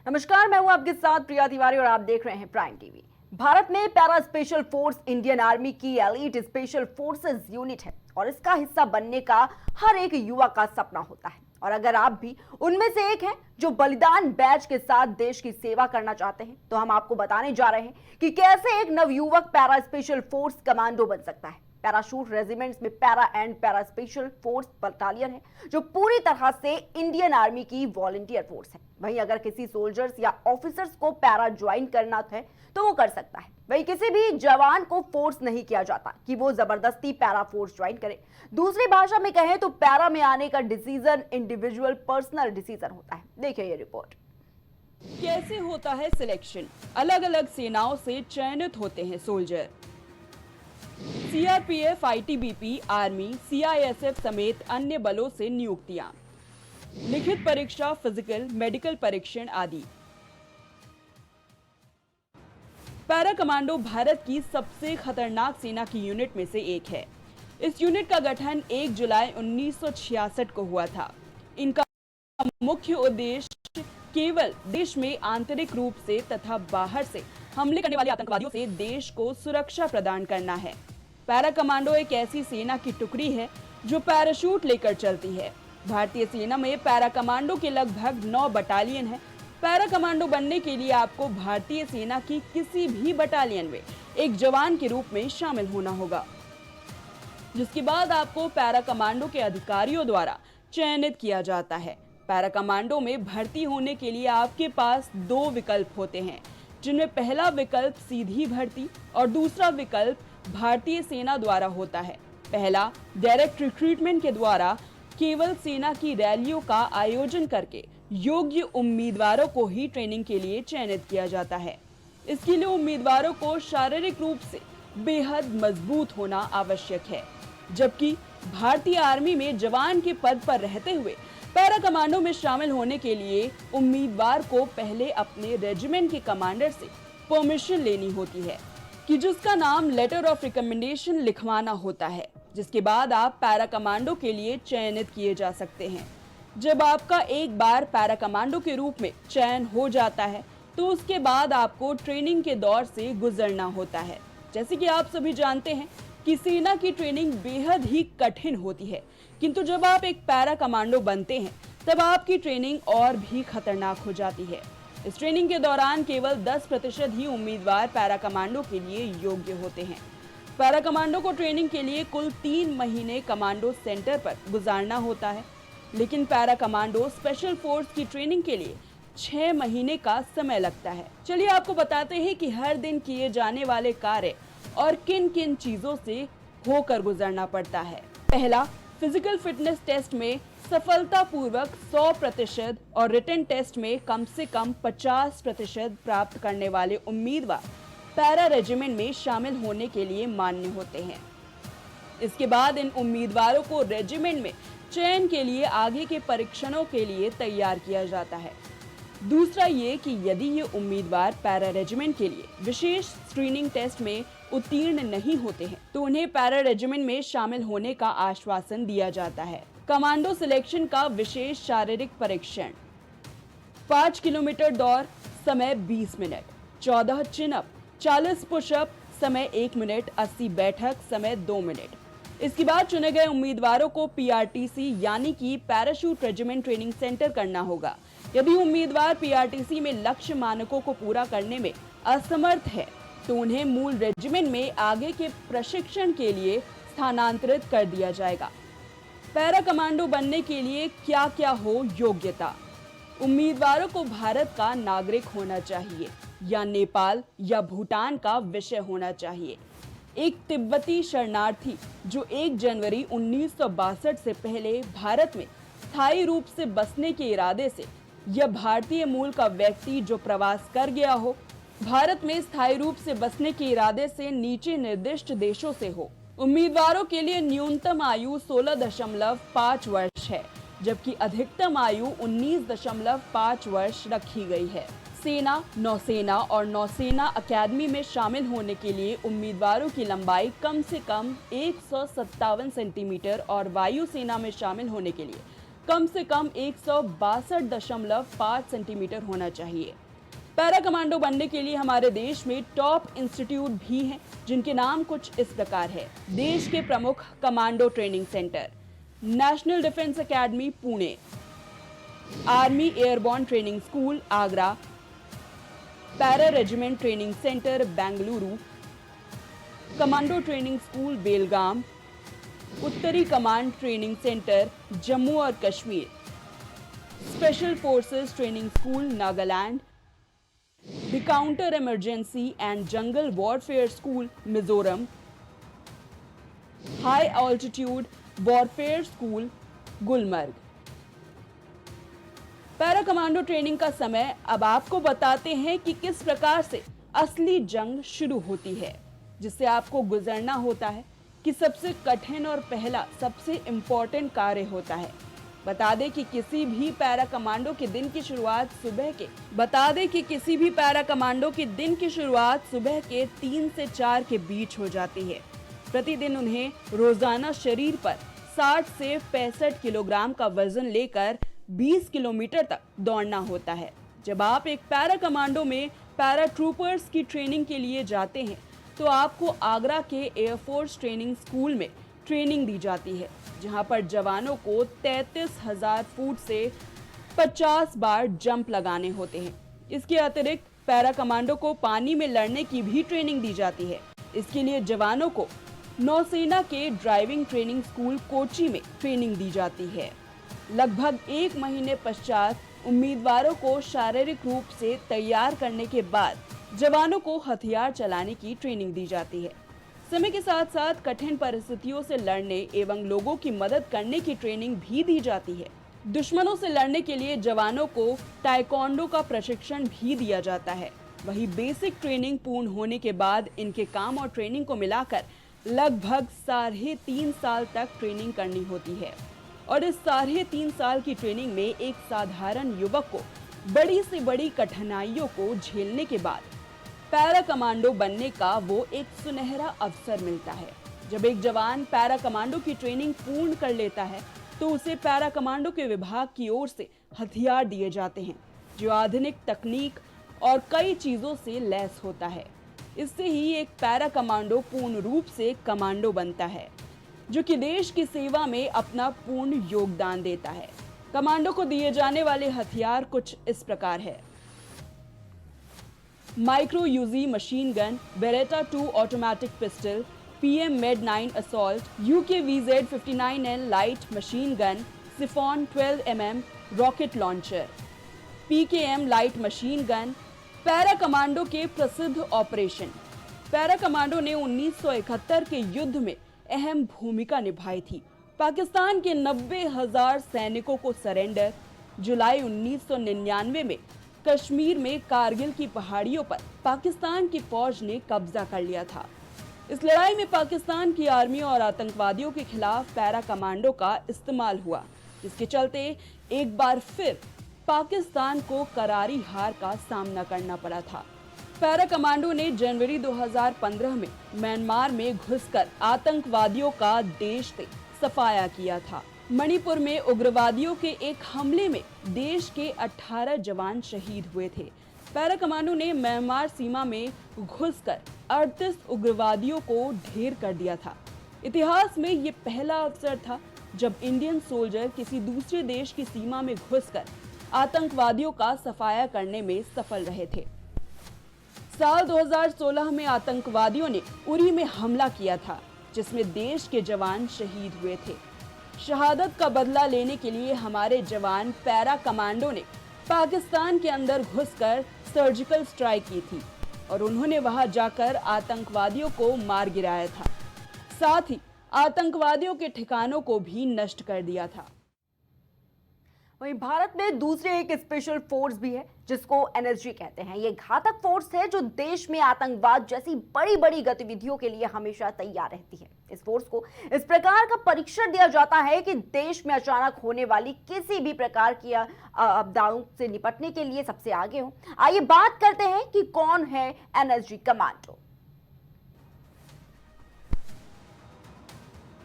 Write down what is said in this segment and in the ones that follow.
नमस्कार, मैं हूं आपके साथ प्रिया तिवारी और आप देख रहे हैं प्राइम टीवी। भारत में para special force Indian army की एलीट स्पेशल फोर्सेस यूनिट है और इसका हिस्सा बनने का हर एक युवा का सपना होता है। और अगर आप भी उनमें से एक हैं जो बलिदान बैच के साथ देश की सेवा करना चाहते हैं, तो हम आपको बताने जा रहे हैं कि कैसे एक नवयुवक पैरा स्पेशल फोर्स कमांडो बन सकता है। पैराशूट रेजिमेंट्स में para and para special force battalion है जो पूरी तरह से इंडियन आर्मी की वॉलंटियर फोर्स है। वहीं अगर किसी सोल्जर्स या ऑफिसर्स को पैरा ज्वाइन करना है तो वो कर सकता है। वहीं किसी भी जवान को फोर्स नहीं किया जाता कि वो जबरदस्ती पैरा फोर्स ज्वाइन करे। दूसरी भाषा में कहें तो पैरा में आने का डिसीजन इंडिविजुअल पर्सनल डिसीजन होता है। देखिए ये रिपोर्ट। कैसे होता है सिलेक्शन? अलग अलग सेनाओं से चयनित होते हैं soldier. CRPF, ITBP, army, CISF समेत अन्य बलों से नियुक्तियां, लिखित परीक्षा, फिजिकल, मेडिकल परीक्षण आदि। पैरा कमांडो भारत की सबसे खतरनाक सेना की यूनिट में से एक है। इस यूनिट का गठन 1 जुलाई 1966 को हुआ था। इनका मुख्य उद्देश्य केवल देश में आंतरिक रूप से तथा बाहर से हमले करने वाले आतंकवादियों से देश को सुरक्षा प्रदान करना है। पैरा कमांडो एक ऐसी सेना की टुकड़ी है जो पैराशूट लेकर चलती है। भारतीय सेना में पैरा कमांडो के लगभग 9 बटालियन है। पैरा कमांडो बनने के लिए आपको भारतीय सेना की किसी भी बटालियन में एक जवान के रूप में शामिल होना होगा, जिसके बाद आपको पैरा कमांडो के अधिकारियों द्वारा चयनित किया जाता है। पैरा कमांडो में भर्ती होने के लिए आपके पास 2 विकल्प होते हैं, जिनमें पहला विकल्प सीधी भर्ती और दूसरा विकल्प भारतीय सेना द्वारा होता है। पहला डायरेक्ट रिक्रूटमेंट के द्वारा केवल सेना की रैलियों का आयोजन करके योग्य उम्मीदवारों को ही ट्रेनिंग के लिए चयनित किया जाता है। इसके लिए उम्मीदवारों को शारीरिक रूप से बेहद मजबूत होना आवश्यक है, जबकि भारतीय आर्मी में जवान के पद पर रहते हुए पैरा कमांडो में शामिल होने के लिए उम्मीदवार को पहले अपने रेजिमेंट के कमांडर से परमिशन लेनी होती है कि जिसका नाम लेटर ऑफ रिकमेंडेशन लिखवाना होता है, जिसके बाद आप पैरा कमांडो के लिए चयनित किए जा सकते हैं। जब आपका एक बार पैरा कमांडो के रूप में चयन हो जाता है तो उसके बाद आपको ट्रेनिंग के दौर से गुजरना होता है। जैसे कि आप सभी जानते हैं कि सेना की ट्रेनिंग बेहद ही कठिन होती है, किंतु जब आप एक पैरा कमांडो बनते हैं तब आपकी ट्रेनिंग और भी खतरनाक हो जाती है। इस ट्रेनिंग के दौरान केवल 10% ही उम्मीदवार पैरा कमांडो के लिए योग्य होते हैं। पैरा कमांडो को ट्रेनिंग के लिए कुल 3 महीने कमांडो सेंटर पर गुजारना होता है, लेकिन पैरा कमांडो स्पेशल फोर्स की ट्रेनिंग के लिए 6 महीने का समय लगता है। चलिए आपको बताते हैं कि हर दिन किए जाने वाले कार्य और किन किन चीजों से होकर गुजरना पड़ता है। पहला, फिजिकल फिटनेस टेस्ट में सफलतापूर्वक 100% और रिटन टेस्ट में कम से कम 50% प्राप्त करने वाले उम्मीदवार पैरा रेजिमेंट में शामिल होने के लिए मान्य होते हैं। इसके बाद इन उम्मीदवारों को रेजिमेंट में चयन के लिए आगे के परीक्षणों के लिए तैयार किया जाता है। दूसरा ये कि यदि ये उम्मीदवार पैरा रेजिमेंट के लिए विशेष स्क्रीनिंग टेस्ट में उत्तीर्ण नहीं होते हैं तो उन्हें पैरा रेजिमेंट में शामिल होने का आश्वासन दिया जाता है। कमांडो सिलेक्शन का विशेष शारीरिक परीक्षण: 5 किलोमीटर दौड़, समय 20 मिनट, 14 चिन-अप, 40 पुशअप, समय 1 मिनट, 80 बैठक, समय 2 मिनट। इसके बाद चुने गए उम्मीदवारों को पीआरटीसी यानी कि पैराशूट रेजिमेंट ट्रेनिंग सेंटर करना होगा। यदि उम्मीदवार पीआरटीसी में लक्ष्य मानकों को पूरा करने में असमर्थ है तो उन्हें मूल रेजिमेंट में आगे के प्रशिक्षण के लिए स्थानांतरित कर दिया जाएगा। पैरा कमांडो बनने के लिए क्या क्या हो योग्यता: उम्मीदवारों को भारत का नागरिक होना चाहिए या नेपाल या भूटान का विषय होना चाहिए। एक तिब्बती शरणार्थी जो 1 जनवरी 1962 से पहले भारत में स्थायी रूप से बसने के इरादे से या भारतीय मूल का व्यक्ति जो प्रवास कर गया हो, भारत में स्थायी रूप से बसने के इरादे से नीचे निर्दिष्ट देशों से हो। उम्मीदवारों के लिए न्यूनतम आयु 16.5 वर्ष है, जबकि अधिकतम आयु 19.5 वर्ष रखी गई है। सेना, नौसेना और नौसेना अकेडमी में शामिल होने के लिए उम्मीदवारों की लंबाई कम से कम 157 सेंटीमीटर और वायुसेना में शामिल होने के लिए कम से कम 162.5 सेंटीमीटर होना चाहिए। पैरा कमांडो बनने के लिए हमारे देश में टॉप इंस्टीट्यूट भी हैं, जिनके नाम कुछ इस प्रकार है। देश के प्रमुख commando training centre, national defence academy Pune, army airborne training school Agra, para regiment training centre Bengaluru, commando training school Belgaum, उत्तरी कमांड ट्रेनिंग सेंटर जम्मू और Kashmir, special forces training school Nagaland, the counter emergency and jungle warfare school Mizoram, high altitude warfare school Gulmarg. Para commando training का समय अब आपको बताते हैं कि किस प्रकार से असली जंग शुरू होती है, जिससे आपको गुजरना होता है, कि सबसे कठिन और पहला सबसे इंपॉर्टेंट कार्य होता है। बता दें कि किसी भी पैरा कमांडो के दिन की शुरुआत सुबह के 3 से 4 के बीच हो जाती है। प्रतिदिन उन्हें रोजाना शरीर पर 60 से 65 किलोग्राम का वजन लेकर 20 किलोमीटर तक दौड़ना होता है। जब आप एक पैरा कमांडो में पैरा ट्रूपर्स की ट्रेनिंग के लिए जाते हैं तो आपको आगरा के एयरफोर्स ट्रेनिंग स्कूल में ट्रेनिंग दी जाती है, जहां पर जवानों को 33,000 फुट से 50 बार जंप लगाने होते हैं। इसके अतिरिक्त पैरा कमांडो को पानी में लड़ने की भी ट्रेनिंग दी जाती है। इसके लिए जवानों को नौसेना के ड्राइविंग ट्रेनिंग स्कूल कोची में ट्रेनिंग दी जाती है। लगभग 1 महीने पश्चात उम्मीदवारों को शारीरिक रूप से तैयार करने के बाद जवानों को हथियार चलाने की ट्रेनिंग दी जाती है। समय के साथ साथ कठिन परिस्थितियों से लड़ने एवं लोगों की मदद करने की ट्रेनिंग भी दी जाती है। दुश्मनों से लड़ने के लिए जवानों को ताइक्वांडो का प्रशिक्षण भी दिया जाता है। वही बेसिक ट्रेनिंग पूर्ण होने के बाद इनके काम और ट्रेनिंग को मिलाकर लगभग 3.5 साल तक ट्रेनिंग करनी होती है। और इस 3.5 साल की ट्रेनिंग में एक साधारण युवक को बड़ी से बड़ी कठिनाइयों को झेलने के बाद पैरा कमांडो बनने का वो एक सुनहरा अवसर मिलता है। जब एक जवान पैरा कमांडो की ट्रेनिंग पूर्ण कर लेता है तो उसे पैरा कमांडो के विभाग की ओर से हथियार दिए जाते हैं, जो आधुनिक तकनीक और कई चीजों से लैस होता है। इससे ही एक पैरा कमांडो पूर्ण रूप से कमांडो बनता है, जो कि देश की सेवा में अपना पूर्ण योगदान देता है। कमांडो को दिए जाने वाले हथियार कुछ इस प्रकार है: micro Uzi machine gun, Beretta 2 automatic pistol, PM Med 9 assault, UK VZ 59L light machine gun, सिफॉन 12 mm rocket launcher, PKM light machine gun. Para commando के प्रसिद्ध ऑपरेशन। पैरा कमांडो ने 1971 के युद्ध में अहम भूमिका निभाई थी। पाकिस्तान के 90,000 सैनिकों को सरेंडर। जुलाई 1999 में कश्मीर में कारगिल की पहाड़ियों पर पाकिस्तान की फौज ने कब्जा कर लिया था। इस लड़ाई में पाकिस्तान की आर्मी और आतंकवादियों के खिलाफ पैरा कमांडो का इस्तेमाल हुआ, जिसके चलते एक बार फिर पाकिस्तान को करारी हार का सामना करना पड़ा था। पैरा कमांडो ने जनवरी 2015 में म्यांमार में घुसकर आतंकवादियों का देश से सफाया किया था। मणिपुर में उग्रवादियों के एक हमले में देश के 18 जवान शहीद हुए थे। पैरा कमांडो ने म्यांमार सीमा में घुसकर 38 उग्रवादियों को ढेर कर दिया था। इतिहास में ये पहला अवसर था जब इंडियन सोल्जर किसी दूसरे देश की सीमा में घुसकर आतंकवादियों का सफाया करने में सफल रहे थे। साल 2016 में आतंकवादियों ने उरी में हमला किया था, जिसमें देश के जवान शहीद हुए थे। शहादत का बदला लेने के लिए हमारे जवान पैरा कमांडो ने पाकिस्तान के अंदर घुसकर सर्जिकल स्ट्राइक की थी और उन्होंने वहां जाकर आतंकवादियों को मार गिराया था। साथ ही आतंकवादियों के ठिकानों को भी नष्ट कर दिया था। वहीं भारत में दूसरे एक स्पेशल फोर्स भी है जिसको एनएसजी कहते हैं। ये घातक फोर्स है जो देश में आतंकवाद जैसी बड़ी बड़ी गतिविधियों के लिए हमेशा तैयार रहती है। इस फोर्स को इस प्रकार का परीक्षण दिया जाता है कि देश में अचानक होने वाली किसी भी प्रकार की आपदाओं से निपटने के लिए सबसे आगे हो। आइए बात करते हैं कि कौन है NSG commando.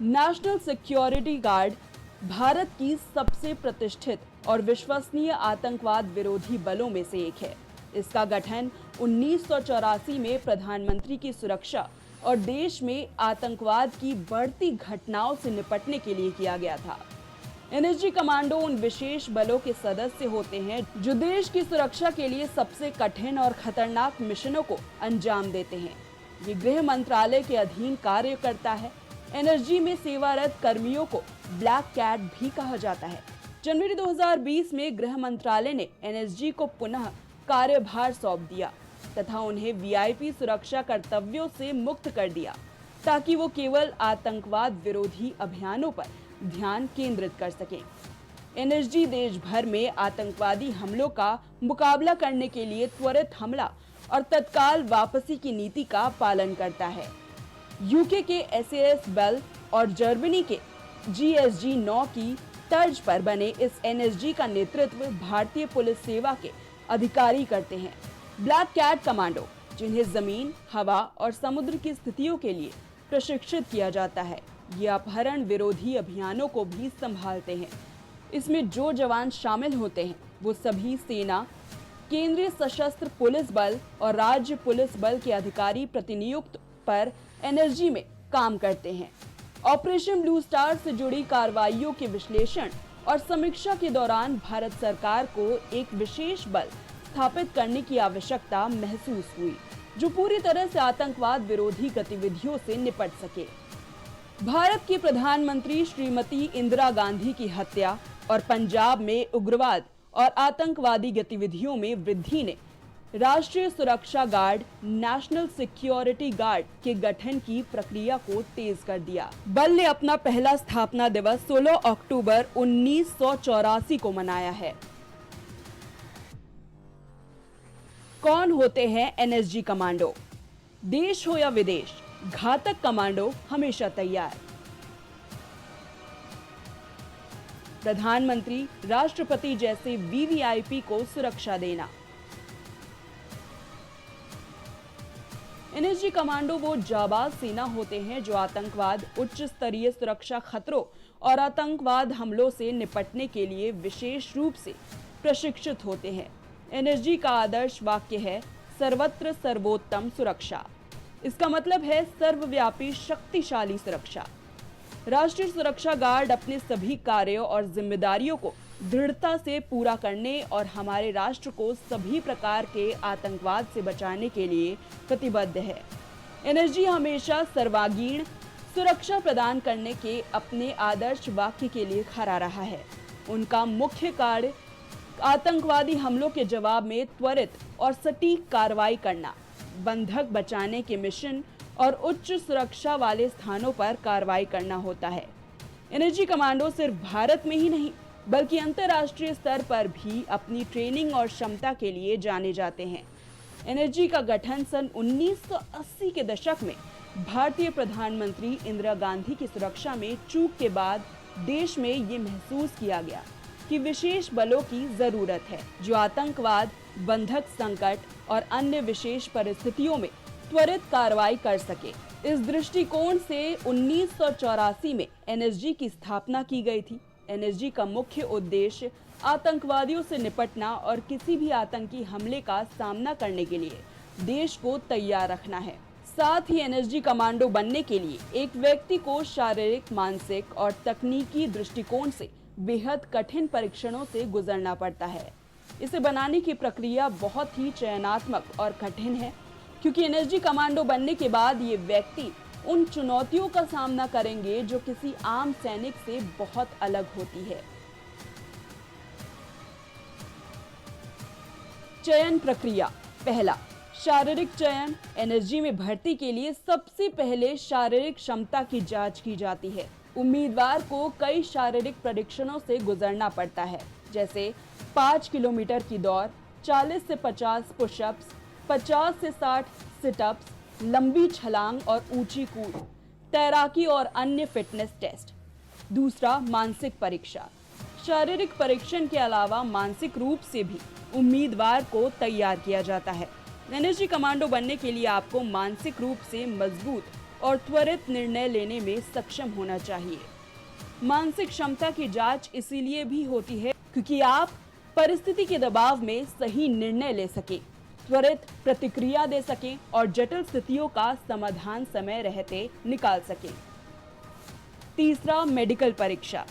National security guard Bharat की सबसे प्रतिष्ठित और विश्वसनीय आतंकवाद विरोधी बलों में से एक है। इसका गठन 1984 में प्रधानमंत्री की सुरक्षा और देश में आतंकवाद की बढ़ती घटनाओं से निपटने के लिए किया गया था। एनएसजी कमांडो उन विशेष बलों के सदस्य होते हैं जो देश की सुरक्षा के लिए सबसे कठिन और खतरनाक मिशनों को अंजाम देते हैं। ये गृह मंत्रालय के अधीन कार्य करता है। एनएसजी में सेवारत कर्मियों को ब्लैक कैट भी कहा जाता है। जनवरी 2020 में गृह मंत्रालय ने एनएसजी को पुनः कार्यभार सौंप दिया तथा उन्हें वीआईपी सुरक्षा कर्तव्यों से मुक्त कर दिया ताकि वो केवल आतंकवाद विरोधी अभियानों पर ध्यान केंद्रित कर सकें। एनएसजी देश भर में आतंकवादी हमलों का मुकाबला करने के लिए त्वरित हमला और तत्काल वापसी की नीति का पालन करता है। यूके के एसएएस बल और जर्मनी के जीएसजी 9 की तर्ज पर बने इस एनएसजी का नेतृत्व भारतीय पुलिस सेवा के अधिकारी करते हैं। ब्लैक कैट कमांडो, जिन्हें जमीन, हवा और समुद्र की स्थितियों के लिए प्रशिक्षित किया जाता है, ये अपहरण विरोधी अभियानों को भी संभालते हैं। इसमें जो जवान शामिल होते हैं वो सभी सेना, केंद्रीय सशस्त्र पुलिस बल और राज्य पुलिस बल के अधिकारी प्रतिनियुक्त पर एनएसजी में काम करते हैं। ऑपरेशन ब्लू स्टार से जुड़ी कार्रवाइयों के विश्लेषण और समीक्षा के दौरान भारत सरकार को एक विशेष बल स्थापित करने की आवश्यकता महसूस हुई जो पूरी तरह से आतंकवाद विरोधी गतिविधियों से निपट सके। भारत की प्रधानमंत्री श्रीमती इंदिरा गांधी की हत्या और पंजाब में उग्रवाद और आतंकवादी गतिविधियों में वृद्धि ने राष्ट्रीय सुरक्षा गार्ड, नेशनल सिक्योरिटी गार्ड के गठन की प्रक्रिया को तेज कर दिया। बल ने अपना पहला स्थापना दिवस 16 अक्टूबर 1984 को मनाया है। कौन होते हैं एनएसजी कमांडो? देश हो या विदेश, घातक कमांडो हमेशा तैयार। प्रधानमंत्री, राष्ट्रपति जैसे वीवीआईपी को सुरक्षा देना। एनएसजी कमांडो वो जाबाज सेना होते हैं जो आतंकवाद, उच्च स्तरीय सुरक्षा खतरों और आतंकवाद हमलों से निपटने के लिए विशेष रूप से प्रशिक्षित होते हैं। एनएसजी का आदर्श वाक्य है सर्वत्र सर्वोत्तम सुरक्षा। इसका मतलब है सर्वव्यापी शक्तिशाली सुरक्षा। राष्ट्रीय सुरक्षा गार्ड अपने सभी कार्यों और जिम्मेदारियों को दृढ़ता से पूरा करने और हमारे राष्ट्र को सभी प्रकार के आतंकवाद से बचाने के लिए प्रतिबद्ध है। एनएसजी हमेशा सर्वांगीण सुरक्षा प्रदान करने के अपने आदर्श वाक्य के लिए खड़ा रहा है। उनका मुख्य कार्य आतंकवादी हमलों के जवाब में त्वरित और सटीक कार्रवाई करना, बंधक बचाने के मिशन और उच्च सुरक्षा वाले स्थानों पर कार्रवाई करना होता है। एनएसजी कमांडो सिर्फ भारत में ही नहीं बल्कि अंतर्राष्ट्रीय स्तर पर भी अपनी ट्रेनिंग और क्षमता के लिए जाने जाते हैं। एनएसजी का गठन सन 1980 के दशक में भारतीय प्रधानमंत्री इंदिरा गांधी की सुरक्षा में चूक के बाद देश में ये महसूस किया गया कि विशेष बलों की जरूरत है जो आतंकवाद, बंधक संकट और अन्य विशेष परिस्थितियों में त्वरित कार्रवाई कर सके। इस दृष्टिकोण से 1984 में एनएसजी की स्थापना की गई थी। एनएसजी का मुख्य उद्देश्य आतंकवादियों से निपटना और किसी भी आतंकी हमले का सामना करने के लिए देश को तैयार रखना है। साथ ही एनएसजी कमांडो बनने के लिए एक व्यक्ति को शारीरिक, मानसिक और तकनीकी दृष्टिकोण से बेहद कठिन परीक्षणों से गुजरना पड़ता है। इसे बनाने की प्रक्रिया बहुत ही चयनात्मक और कठिन है क्योंकि एनएसजी कमांडो बनने के बाद ये व्यक्ति उन चुनौतियों का सामना करेंगे जो किसी आम सैनिक से बहुत अलग होती है। चयन प्रक्रिया। पहला, शारीरिक चयन। एनएसजी में भर्ती के लिए सबसे पहले शारीरिक क्षमता की जांच की जाती है। उम्मीदवार को कई शारीरिक परीक्षणों से गुजरना पड़ता है, जैसे 5 किलोमीटर की दौड़, 40 से 50 पुशअप्स, 50 से 60 सिटअप्स, लंबी छलांग और ऊंची कूद, तैराकी और अन्य फिटनेस टेस्ट। दूसरा, मानसिक परीक्षा। शारीरिक परीक्षण के अलावा मानसिक रूप से भी उम्मीदवार को तैयार किया जाता है। एनएसजी कमांडो बनने के लिए आपको मानसिक रूप से मजबूत और त्वरित निर्णय लेने में सक्षम होना चाहिए। मानसिक क्षमता की जांच इसीलिए भी होती है क्योंकि आप परिस्थिति के दबाव में सही निर्णय ले सके, त्वरित प्रतिक्रिया दे सकें और जटिल स्थितियों का समाधान समय रहते निकाल सकें। तीसरा, मेडिकल परीक्षा।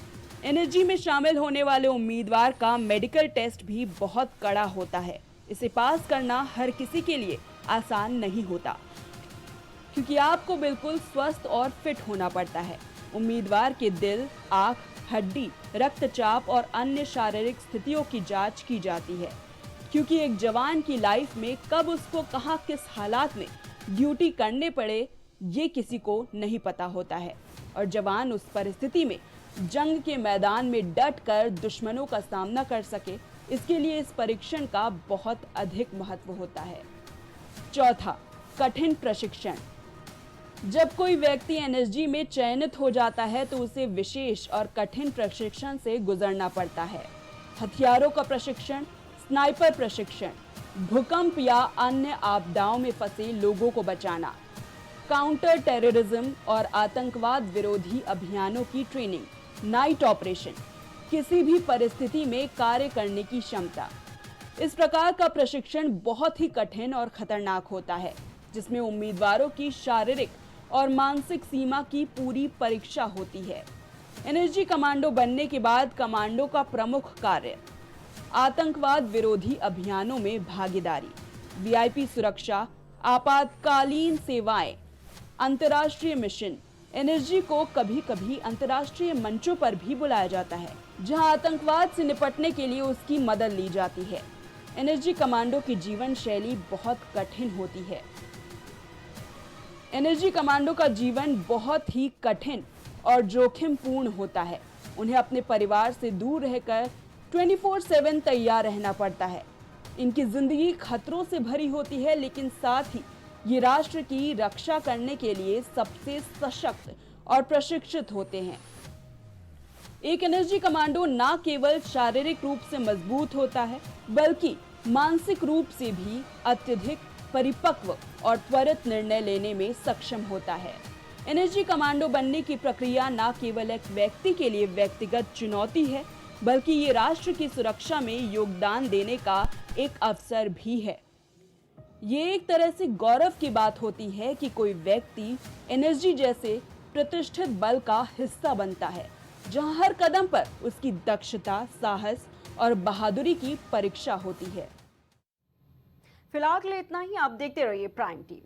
एनएसजी में शामिल होने वाले उम्मीदवार का मेडिकल टेस्ट भी बहुत कड़ा होता है। इसे पास करना हर किसी के लिए आसान नहीं होता क्योंकि आपको बिल्कुल स्वस्थ और फिट होना पड़ता है। उम्मीदवार के दिल, आंख, हड्डी, रक्तचाप और अन्य शारीरिक स्थितियों की जांच की जाती है क्योंकि एक जवान की लाइफ में कब उसको कहां किस हालात में ड्यूटी करने पड़े ये किसी को नहीं पता होता है और जवान उस परिस्थिति में जंग के मैदान में डट कर दुश्मनों का सामना कर सके, इसके लिए इस परीक्षण का बहुत अधिक महत्व होता है। चौथा, कठिन प्रशिक्षण। जब कोई व्यक्ति एनएसजी में चयनित हो जाता है तो उसे विशेष और कठिन प्रशिक्षण से गुजरना पड़ता है। हथियारों का प्रशिक्षण, स्नाइपर प्रशिक्षण, भूकंप या अन्य आपदाओं में फंसे लोगों को बचाना, काउंटर टेररिज्म और आतंकवाद विरोधी अभियानों की ट्रेनिंग, नाइट ऑपरेशन, किसी भी परिस्थिति में कार्य करने की क्षमता। इस प्रकार का प्रशिक्षण बहुत ही कठिन और खतरनाक होता है जिसमें उम्मीदवारों की शारीरिक और मानसिक सीमा की पूरी परीक्षा होती है। एनएसजी कमांडो बनने के बाद कमांडो का प्रमुख कार्य आतंकवाद विरोधी अभियानों में भागीदारी, वीआईपी सुरक्षा, आपातकालीन सेवाएं, अंतर्राष्ट्रीय मिशन। एनएसजी को कभी कभी अंतर्राष्ट्रीय मंचों पर भी बुलाया जाता है जहां आतंकवाद से निपटने के लिए उसकी मदद ली जाती है। एनएसजी कमांडो की जीवन शैली बहुत कठिन होती है। एनएसजी कमांडो का जीवन बहुत ही कठिन और जोखिमपूर्ण होता है। उन्हें अपने परिवार से दूर रहकर 24/7 तैयार रहना पड़ता है। इनकी जिंदगी खतरों से भरी होती है लेकिन साथ ही ये राष्ट्र की रक्षा करने के लिए सबसे सशक्त और प्रशिक्षित होते हैं। एक एनएसजी कमांडो न केवल शारीरिक रूप से मजबूत होता है बल्कि मानसिक रूप से भी अत्यधिक परिपक्व और त्वरित निर्णय लेने में सक्षम होता है। एनएसजी कमांडो बनने की प्रक्रिया न केवल एक व्यक्ति के लिए व्यक्तिगत चुनौती है बल्कि ये राष्ट्र की सुरक्षा में योगदान देने का एक अवसर भी है। ये एक तरह से गौरव की बात होती है कि कोई व्यक्ति एनएसजी जैसे प्रतिष्ठित बल का हिस्सा बनता है जहां हर कदम पर उसकी दक्षता, साहस और बहादुरी की परीक्षा होती है। फिलहाल के लिए इतना ही। आप देखते रहिए प्राइम टीवी।